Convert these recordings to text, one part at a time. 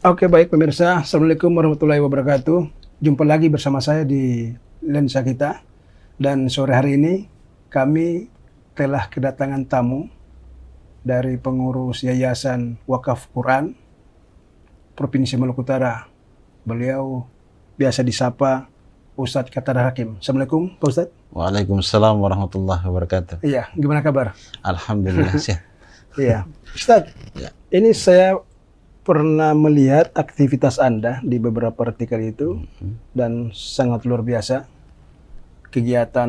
Oke, baik pemirsa. Assalamualaikum warahmatullahi wabarakatuh. Jumpa lagi bersama saya di Lensa Kita. Dan sore hari ini kami telah kedatangan tamu dari pengurus Yayasan Wakaf Quran Provinsi Maluku Utara. Beliau biasa disapa Ustadz Qatar Hakim. Assalamualaikum Pak Ustadz. Waalaikumsalam warahmatullahi wabarakatuh. Iya, gimana kabar? Alhamdulillah sehat. Iya, Ustadz. Ya. Ini saya pernah melihat aktivitas Anda di beberapa artikel itu dan sangat luar biasa. Kegiatan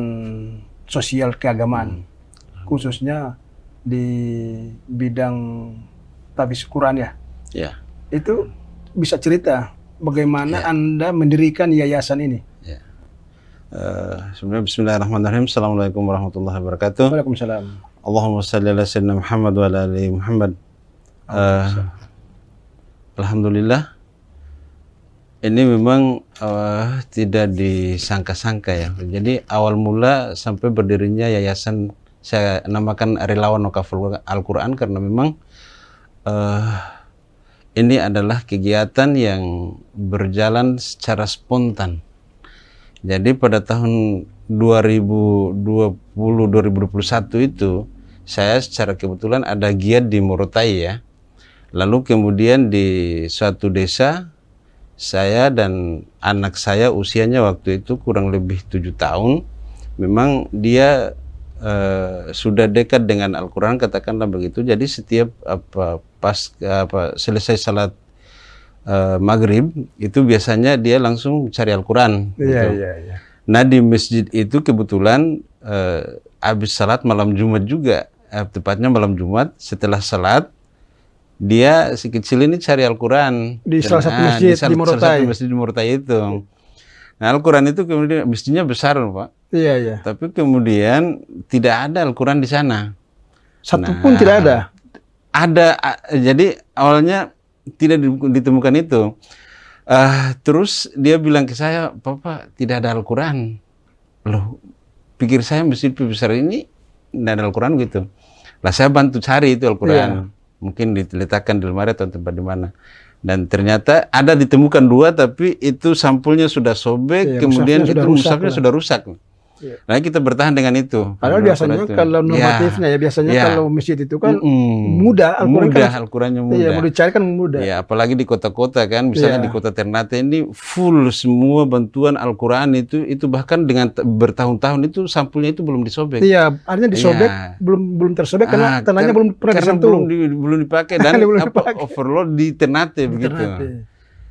sosial keagamaan, khususnya di bidang tahfiz Quran ya. Ya. Itu bisa cerita bagaimana Ya. Anda mendirikan yayasan ini? Ya. Sebenarnya bismillahirrahmanirrahim. Assalamualaikum warahmatullahi wabarakatuh. Waalaikumsalam. Allahumma salli ala sayyidina Muhammad wa ala ali Muhammad. Alhamdulillah. Ini memang tidak disangka-sangka ya. Jadi awal mula sampai berdirinya yayasan saya namakan Relawan Wakaf Al-Quran karena memang ini adalah kegiatan yang berjalan secara spontan. Jadi pada tahun 2020-2021 itu saya secara kebetulan ada giat di Morotai ya. Lalu kemudian di suatu desa saya dan anak saya usianya waktu itu kurang lebih 7 tahun. Memang dia sudah dekat dengan Al-Quran, katakanlah begitu. Jadi setiap selesai salat maghrib itu biasanya dia langsung cari Al-Quran. Iya, gitu. iya. Nah di masjid itu kebetulan habis salat malam Jumat juga, tepatnya malam Jumat setelah salat dia si kecil ini cari Al-Quran Di salah satu masjid di Morotai. salah satu masjid di Morotai itu. Nah Al-Quran itu kemudian masjidnya besar Pak. Iya, iya. Tapi kemudian tidak ada Al-Quran di sana. Satu pun tidak ada. Ada, jadi awalnya tidak ditemukan itu. Terus dia bilang ke saya, Papa tidak ada Al-Quran. Loh, pikir saya masjid besar ini tidak ada Al-Quran gitu. Lah saya bantu cari itu Al-Quran. Iya. Mungkin diletakkan di lemari atau tempat di mana. Dan ternyata ada ditemukan 2, tapi itu sampulnya sudah sobek, Iya, kemudian itu musafnya sudah rusak. Iya. Nah kita bertahan dengan itu. Padahal biasanya kalau normatifnya biasanya kalau masjid itu kan mudah, Al-Qurannya mudah. Iya, mau dicari kan mudah. Ya, apalagi di kota-kota kan, misalnya di kota Ternate ini full semua bantuan Al-Quran itu bahkan dengan bertahun-tahun itu sampulnya itu belum disobek. Iya, artinya disobek belum tersobek karena tanahnya belum pernah disentuh. Belum dipakai dan overload di Ternate begitu.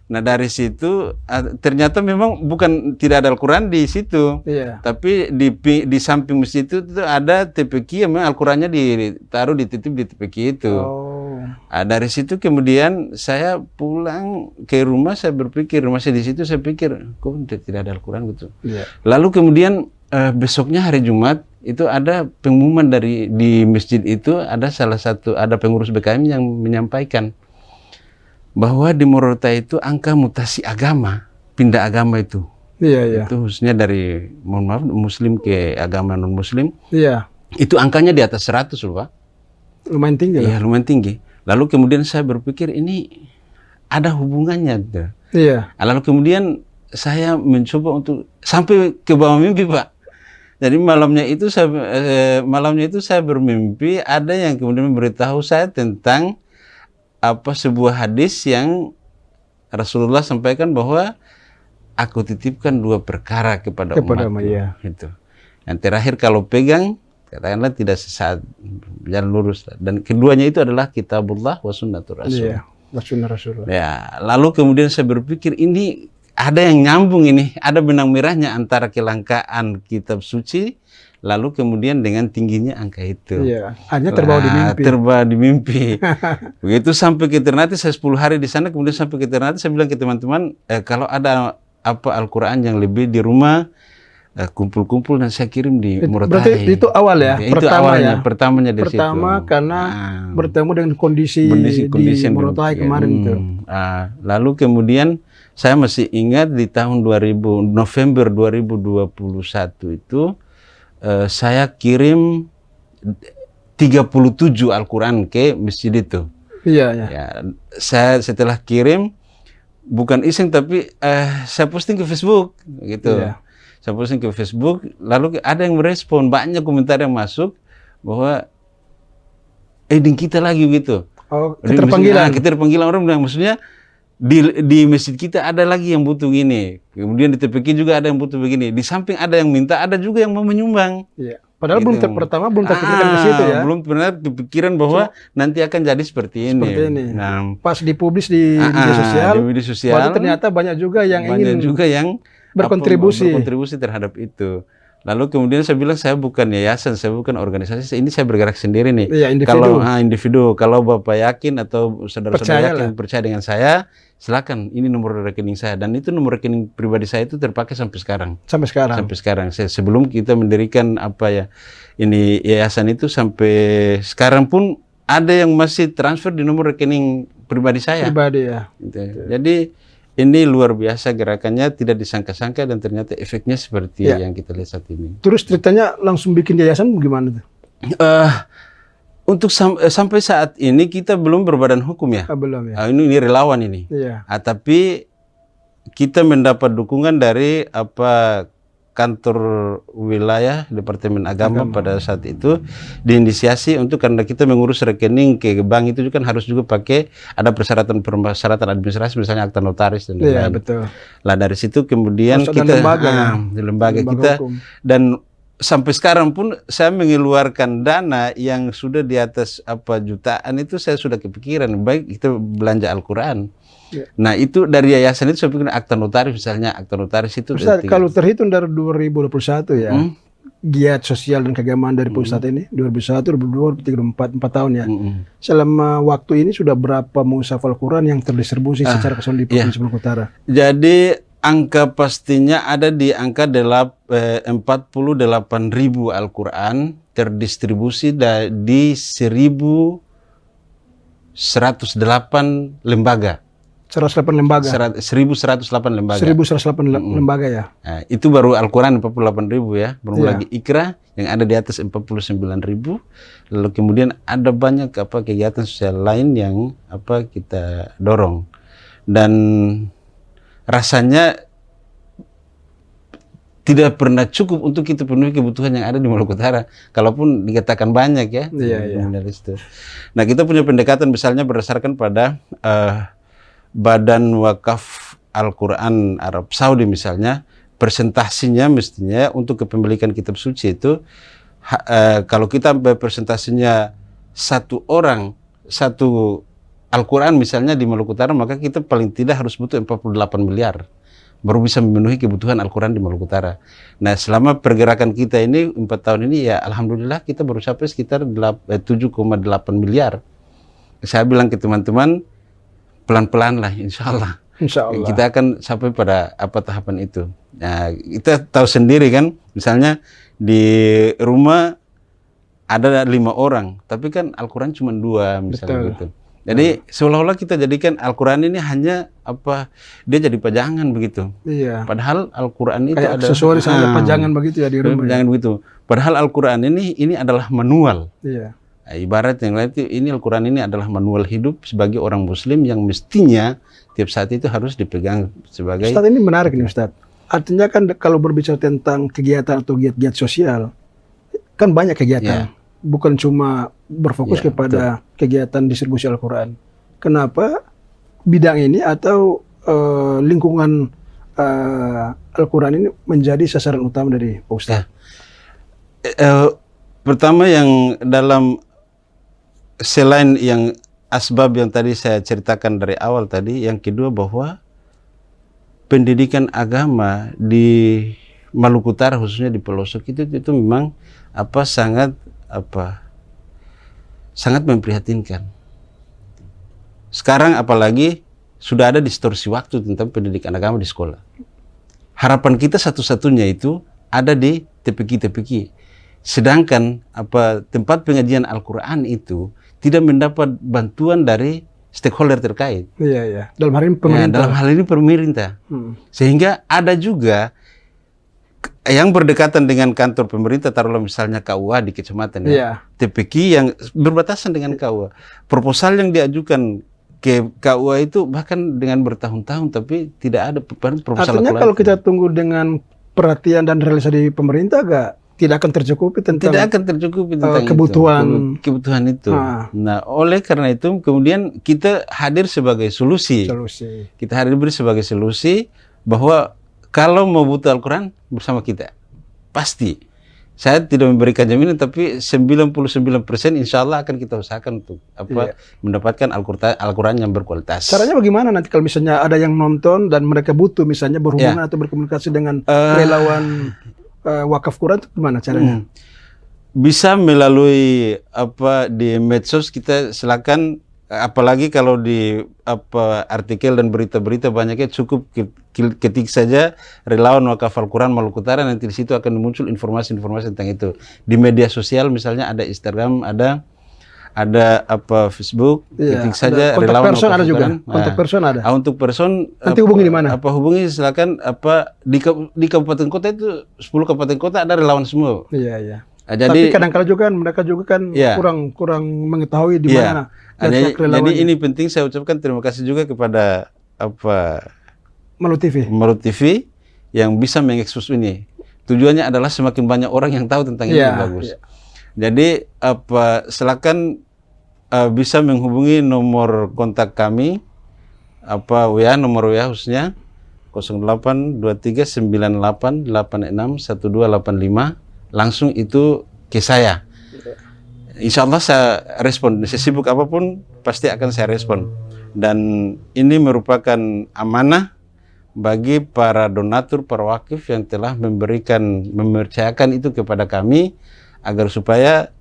Nah dari situ ternyata memang bukan tidak ada Al-Quran di situ, tapi di samping masjid itu ada TPQ, memang Al-Qurannya ditaruh dititip di TPQ itu. Dari situ kemudian saya pulang ke rumah, saya berpikir masih di situ, saya pikir kok tidak ada Al-Quran gitu. Lalu kemudian besoknya hari Jumat itu ada pengumuman di masjid itu, ada pengurus BKM yang menyampaikan bahwa di Morotai itu angka mutasi agama, pindah agama itu. Iya. Itu khususnya dari, mohon maaf, muslim ke agama non-muslim. Iya. Itu angkanya di atas 100 loh, Pak. Lumayan tinggi lah. Iya, lumayan tinggi. Lalu kemudian saya berpikir ini ada hubungannya. Gitu. Iya. Lalu kemudian saya mencoba untuk sampai ke bawah mimpi, Pak. Jadi malamnya itu saya bermimpi ada yang kemudian memberitahu saya tentang sebuah hadis yang Rasulullah sampaikan bahwa aku titipkan 2 perkara kepada umatku. Ya. Itu. Yang terakhir kalau pegang, katakanlah tidak sesat, jalan lurus. Dan keduanya itu adalah kitabullah wa sunnatur rasul. Iya, wa sunnah Rasulullah. Ya, lalu kemudian saya berpikir ini ada yang nyambung ini, ada benang merahnya antara kelangkaan kitab suci lalu kemudian dengan tingginya angka itu. Iya, hanya terbawa di mimpi. Terbawa di mimpi. Begitu sampai ke Ternate, saya 10 hari di sana, kemudian sampai ke Ternate, saya bilang ke teman-teman, kalau ada Al-Quran yang lebih di rumah, kumpul-kumpul dan saya kirim di Morotai. Berarti itu awal ya? Itu awalnya, pertamanya di situ. Pertama karena bertemu dengan kondisi di Morotai kemarin itu. Lalu kemudian saya masih ingat di tahun November 2021 itu, saya kirim 37 Al-Quran ke masjid itu. Iya, iya. Ya, saya setelah kirim, bukan iseng tapi saya posting ke Facebook gitu. Saya posting ke Facebook, lalu ada yang merespon, banyak komentar yang masuk bahwa di kita lagi gitu. Oh, keterpanggilan. Keterpanggilan orang bilang, maksudnya di masjid kita ada lagi yang butuh gini. Kemudian di TPQ juga ada yang butuh begini. Di samping ada yang minta, ada juga yang mau menyumbang. Iya. Padahal gitu. belum terpikirkan ke situ ya. Belum pernah kepikiran bahwa nanti akan jadi seperti ini. Nah, pas dipublis di media sosial, baru ternyata banyak juga yang ingin berkontribusi terhadap itu. Lalu kemudian saya bilang, saya bukan yayasan, saya bukan organisasi, ini saya bergerak sendiri nih. Iya, individu. Kalau Bapak yakin atau saudara-saudara yakin percaya dengan saya, silakan, ini nomor rekening saya. Dan itu nomor rekening pribadi saya itu terpakai sampai sekarang. Sampai sekarang. Sebelum kita mendirikan ini yayasan itu, sampai sekarang pun ada yang masih transfer di nomor rekening pribadi saya. Gitu. Jadi ini luar biasa gerakannya, tidak disangka-sangka dan ternyata efeknya seperti yang kita lihat saat ini. Terus ceritanya langsung bikin yayasan gimana tuh? Untuk sampai saat ini kita belum berbadan hukum ya. Belum ya. Ini relawan ini. Iya. Tapi kita mendapat dukungan dari kantor wilayah Departemen Agama pada saat itu, diinisiasi untuk, karena kita mengurus rekening ke bank itu kan harus juga pakai ada persyaratan administrasi, misalnya akta notaris dan lain-lain. Iya, betul. Lah dari situ kemudian kita di lembaga kita hukum. Dan sampai sekarang pun saya mengeluarkan dana yang sudah di atas jutaan itu, saya sudah kepikiran baik kita belanja Al-Quran. Nah itu dari yayasan itu saya pikir akta notaris, misalnya akta notaris itu. Ustaz, kalau terhitung dari 2021 ya, giat sosial dan keagamaan dari Pak Ustadz ini 2001, 2002, 2003, 4 tahun ya. Selama waktu ini sudah berapa mushaf Al-Quran yang terdistribusi secara keseluruhan di Provinsi Maluku Utara? Jadi angka pastinya ada di angka 48.000 Al-Quran terdistribusi di 1.108 lembaga. 108 lembaga. 1.108 lembaga. 1.108 lembaga ya. Nah, itu baru Al-Quran 48.000 ya. Belum lagi Iqra yang ada di atas 49.000. Lalu kemudian ada banyak kegiatan sosial lain yang kita dorong. Dan rasanya tidak pernah cukup untuk kita penuhi kebutuhan yang ada di Maluku Utara. Kalaupun dikatakan banyak ya. Nah, kita punya pendekatan misalnya berdasarkan pada Badan Wakaf Al-Quran Arab Saudi misalnya, presentasinya mestinya untuk kepemilikan kitab suci itu kalau kita presentasinya satu Al-Quran misalnya di Maluku Utara, maka kita paling tidak harus butuh 48 miliar baru bisa memenuhi kebutuhan Al-Quran di Maluku Utara. Nah, selama pergerakan kita ini 4 tahun ini ya alhamdulillah kita baru sampai sekitar 7,8 miliar. Saya bilang ke teman-teman, pelan-pelan lah, insya Allah. Kita akan sampai pada tahapan itu. Nah, kita tahu sendiri kan, misalnya di rumah ada 5 orang, tapi kan Al-Quran cuma 2 misalnya. Gitu. Jadi seolah-olah kita jadikan Al-Quran ini hanya dia jadi pajangan begitu. Iya. Padahal Al-Quran itu ada aksesoris saja, pajangan begitu ya di rumah. Pajangan begitu. Padahal Al-Quran ini adalah manual. Iya. Ibarat yang lain itu, ini Al-Quran ini adalah manual hidup sebagai orang Muslim yang mestinya tiap saat itu harus dipegang sebagai. Ustadz, ini menarik nih Ustadz. Artinya kan kalau berbicara tentang kegiatan atau giat-giat sosial, kan banyak kegiatan. Bukan cuma berfokus kepada kegiatan distribusi Al-Quran. Kenapa bidang ini atau lingkungan Al-Quran ini menjadi sasaran utama dari Pak Ustadz? Pertama yang selain yang asbab yang tadi saya ceritakan dari awal tadi, yang kedua bahwa pendidikan agama di Maluku Utara khususnya di pelosok itu memang sangat memprihatinkan. Sekarang apalagi sudah ada distorsi waktu tentang pendidikan agama di sekolah. Harapan kita satu-satunya itu ada di TPQ. Sedangkan tempat pengajian Al-Quran itu tidak mendapat bantuan dari stakeholder terkait. Iya. Dalam hal ini pemerintah. Dalam hal ini pemerintah. Sehingga ada juga yang berdekatan dengan kantor pemerintah, taruhlah misalnya KUA di kecamatan TPQ yang berbatasan dengan KUA. Proposal yang diajukan ke KUA itu bahkan dengan bertahun-tahun tapi tidak ada proposal. Artinya kalau kita tunggu dengan perhatian dan realisasi pemerintah tidak akan tercukupi tentang kebutuhan itu. Nah, oleh karena itu kemudian kita hadir sebagai solusi. Kita hadir sebagai solusi bahwa kalau mau butuh Al-Quran bersama kita pasti. Saya tidak memberikan jaminan, tapi 99% insya Allah akan kita usahakan untuk mendapatkan Al-Quran yang berkualitas. Caranya bagaimana nanti kalau misalnya ada yang nonton dan mereka butuh misalnya berhubungan atau berkomunikasi dengan relawan wakaf Quran, itu gimana caranya? Bisa melalui di medsos kita silakan. Apalagi kalau di artikel dan berita-berita banyaknya, cukup ketik saja relawan wakaf Al-Quran Maluku Utara, nanti di situ akan muncul informasi-informasi tentang itu. Di media sosial misalnya ada Instagram, ada Facebook, ketik saja relawan person wakaf ada juga. Al-Quran. Kontak person ada. Untuk person nanti hubungi di mana? Hubungi silakan di kabupaten kota itu 10 kabupaten kota ada relawan semua. Iya. Jadi tapi kadang-kala juga mereka juga kan kurang mengetahui di mana. Jadi ini penting saya ucapkan terima kasih juga kepada Malu TV yang bisa mengekspos ini. Tujuannya adalah semakin banyak orang yang tahu tentang ini bagus. Jadi silakan bisa menghubungi nomor kontak kami nomor WA khususnya 082398861285, langsung itu ke saya. Insya Allah saya respon, sesibuk apapun pasti akan saya respon. Dan ini merupakan amanah bagi para donatur, para wakif yang telah mempercayakan itu kepada kami, agar supaya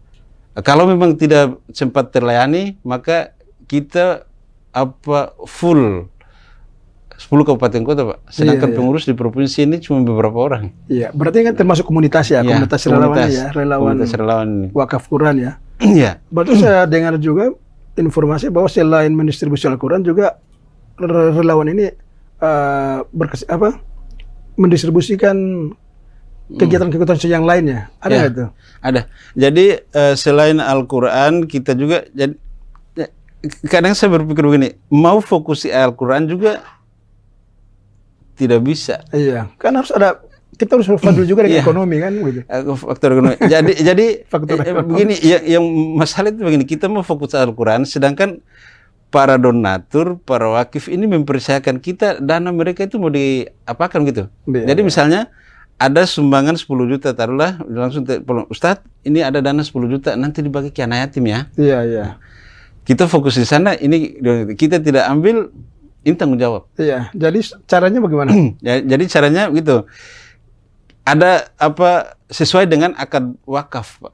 kalau memang tidak sempat terlayani, maka kita full 10 kabupaten kota, Pak. Sedangkan pengurus di provinsi ini cuma beberapa orang. Iya, berarti kan termasuk komunitas komunitas relawan wakaf Quran ya. Iya. Berarti saya dengar juga informasi bahwa selain mendistribusi Al-Quran juga relawan ini mendistribusikan kegiatan-kegiatan yang lainnya. Ada nggak itu? Ada. Jadi selain Al-Quran kita juga kadang saya berpikir begini, mau fokus di Al-Quran juga tidak bisa. Iya, kan harus ada, kita harus faktor juga dengan ekonomi kan gitu. Faktor ekonomi. Jadi begini, yang masalah itu begini, kita mau fokus Al-Quran, sedangkan para donatur, para wakif ini mempercayakan kita, dana mereka itu mau diapakan gitu. Jadi misalnya ada sumbangan 10 juta, taruhlah langsung Ustadz, ini ada dana 10 juta, nanti dibagi ke anak yatim ya. Iya. Kita fokus di sana, ini kita tidak ambil, ini tanggung jawab. Iya, jadi caranya bagaimana? Jadi caranya gitu. Ada sesuai dengan akad wakaf, Pak.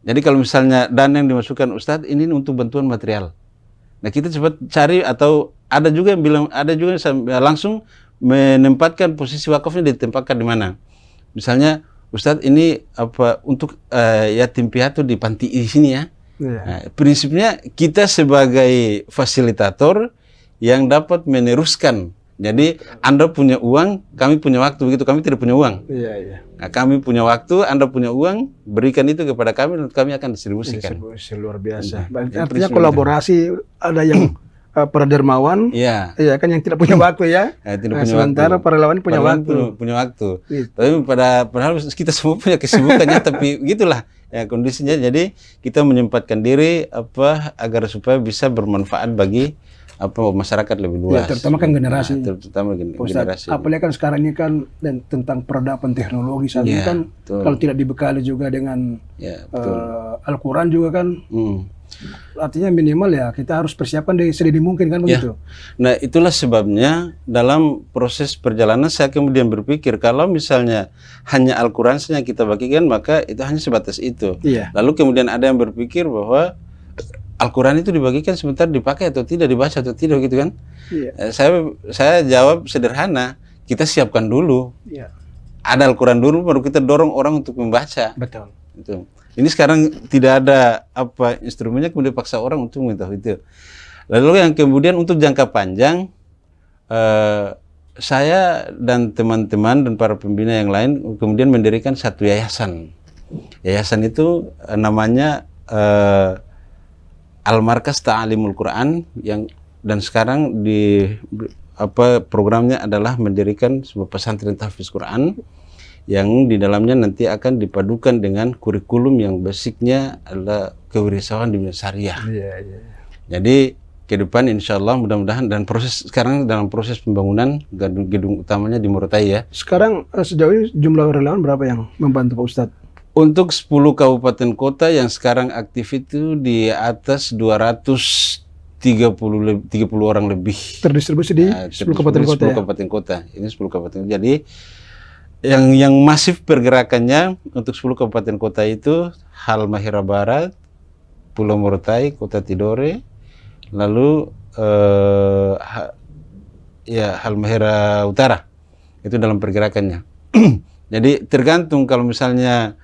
Jadi kalau misalnya dana yang dimasukkan Ustadz ini untuk bantuan material. Nah, kita cepat cari, atau ada juga yang bilang, ada juga yang langsung menempatkan posisi wakafnya ditempatkan di mana. Misalnya Ustadz ini untuk yatim piatu di panti di sini ya. Nah, prinsipnya kita sebagai fasilitator yang dapat meneruskan. Jadi Anda punya uang, kami punya waktu, begitu. Kami tidak punya uang. Iya. Nah, kami punya waktu, Anda punya uang, berikan itu kepada kami dan kami akan distribusikan. Luar biasa. Artinya kolaborasi, ada yang para dermawan, iya kan, yang tidak punya waktu ya. Sementara para relawan punya waktu. Tapi padahal kita semua punya kesibukannya, tapi gitulah ya kondisinya. Jadi kita menyempatkan diri agar supaya bisa bermanfaat bagi masyarakat lebih luas. Ya, terutama kan generasi. Terutama generasi. Apalagi kan sekarang ini kan tentang peradaban teknologi saat ini kan, kalau tidak dibekali juga dengan Al-Quran juga kan. Artinya minimal ya kita harus persiapan sedini mungkin kan begitu. Nah, itulah sebabnya dalam proses perjalanan saya kemudian berpikir, kalau misalnya hanya Al-Quran saja kita bagikan, maka itu hanya sebatas itu. Lalu kemudian ada yang berpikir bahwa Al-Quran itu dibagikan sebentar dipakai atau tidak, dibaca atau tidak gitu kan. Saya jawab sederhana, kita siapkan dulu. Ada Al-Quran dulu, baru kita dorong orang untuk membaca. Betul. Itu. Ini sekarang tidak ada instrumennya, kemudian paksa orang untuk mengetahui itu. Lalu yang kemudian untuk jangka panjang, saya dan teman-teman dan para pembina yang lain kemudian mendirikan satu yayasan. Yayasan itu namanya Al-Markas Ta'alimul Quran, yang dan sekarang programnya adalah mendirikan sebuah pesantren tahfiz Quran yang di dalamnya nanti akan dipadukan dengan kurikulum yang basicnya adalah kewirausahaan di bidang syariah. Jadi ke depan insya Allah mudah-mudahan, dan sekarang dalam proses pembangunan gedung utamanya di Morotai ya. Sekarang sejauh ini jumlah relawan berapa yang membantu Pak Ustadz? Untuk 10 kabupaten kota yang sekarang aktif itu di atas 230 orang lebih. Terdistribusi di 10 kabupaten kota. 10 kabupaten kota. Ini 10 kabupaten. Jadi yang masif pergerakannya untuk 10 kabupaten kota itu Halmahera Barat, Pulau Morotai, Kota Tidore, lalu Halmahera Utara. Itu dalam pergerakannya. Jadi tergantung kalau misalnya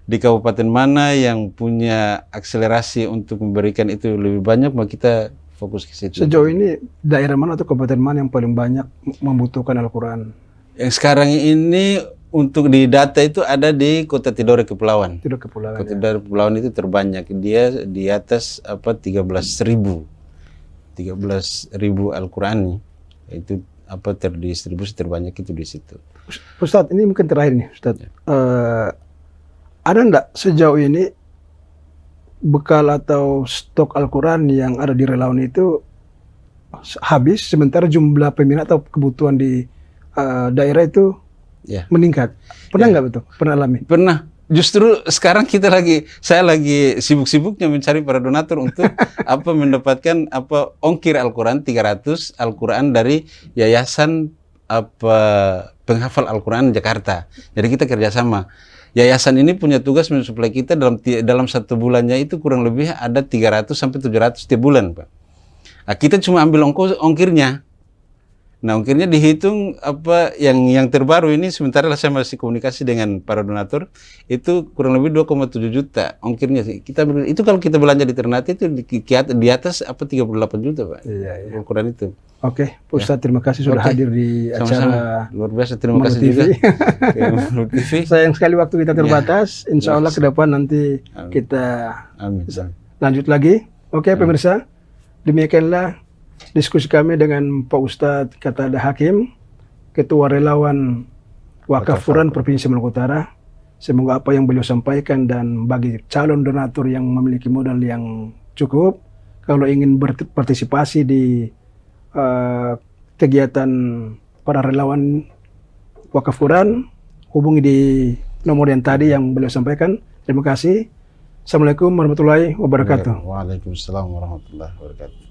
di kabupaten mana yang punya akselerasi untuk memberikan itu lebih banyak, maka kita fokus ke situ. Sejauh ini daerah mana atau kabupaten mana yang paling banyak membutuhkan Al-Quran? Yang sekarang ini untuk di data itu ada di Kota Tidore Kepulauan. Kota Tidore Kepulauan itu terbanyak. Dia di atas 13.000 Al-Quran itu terdistribusi terbanyak itu di situ. Ustadz, ini mungkin terakhir nih, Ustadz. Ada enggak sejauh ini bekal atau stok Al-Quran yang ada di relawan itu habis, sementara jumlah peminat atau kebutuhan di daerah itu meningkat? Pernah nggak betul? Pernah alami? Pernah. Justru sekarang saya lagi sibuk-sibuknya mencari para donatur untuk mendapatkan ongkir Al-Quran 300 Al-Quran dari Yayasan Penghafal Al-Quran Jakarta. Jadi kita kerjasama. Yayasan ini punya tugas mensuplai kita dalam 1 bulannya itu kurang lebih ada 300 sampai 700 setiap bulan, Pak. Nah, kita cuma ambil ongkirnya. Nah, ongkirnya dihitung yang terbaru ini, sementara saya masih komunikasi dengan para donatur, itu kurang lebih 2,7 juta ongkirnya. Itu kalau kita belanja di Ternate itu di atas 38 juta, Pak. Iya. Ukuran itu. Oke, Pak Ustadz, terima kasih sudah hadir di acara luar biasa. Terima kasih juga. TV. Sayang sekali waktu kita terbatas. Insya Allah ke depan nanti kita lanjut lagi. Oke, pemirsa, demikianlah diskusi kami dengan Pak Ustadz Qatada Hakim, Ketua Relawan Wakaf Quran Provinsi Maluku Utara. Semoga apa yang beliau sampaikan, dan bagi calon donatur yang memiliki modal yang cukup, kalau ingin berpartisipasi di kegiatan para relawan Wakaf Quran, hubungi di nomor yang tadi yang beliau sampaikan. Terima kasih. Assalamualaikum warahmatullahi wabarakatuh. Waalaikumsalam warahmatullahi wabarakatuh.